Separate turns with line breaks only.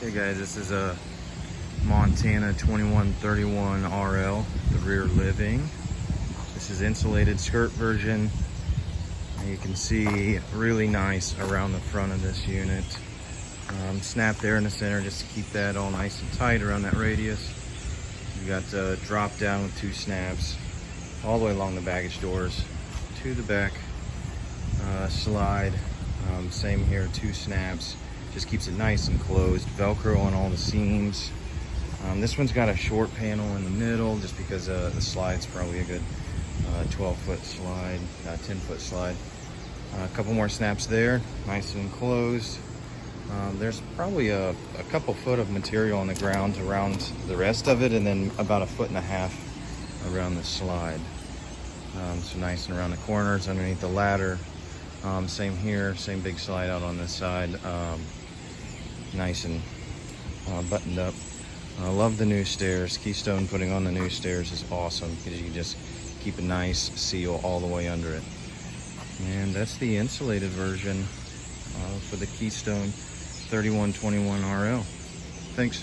Hey guys, this is a Montana 2131 RL, the rear living. This is insulated skirt version. And you can see really nice around the front of this unit. Snap there in the center just to keep that all nice and tight around that radius. You got drop down with 2 snaps all the way along the baggage doors to the back. Slide, same here, 2 snaps. Just keeps it nice and closed. Velcro on all the seams. This one's got a short panel in the middle just because the slide's probably a good 12-foot slide, 10-foot slide. A couple more snaps there, nice and closed. There's probably a couple foot of material on the ground around the rest of it, and then about 1.5 feet around the slide. So nice and around the corners, underneath the ladder. Same here, same big slide out on this side. Nice and buttoned up. I love the new stairs. Keystone putting on the new stairs is awesome because you can just keep a nice seal all the way under it. And that's the insulated version for the Keystone 3121 RL. Thanks.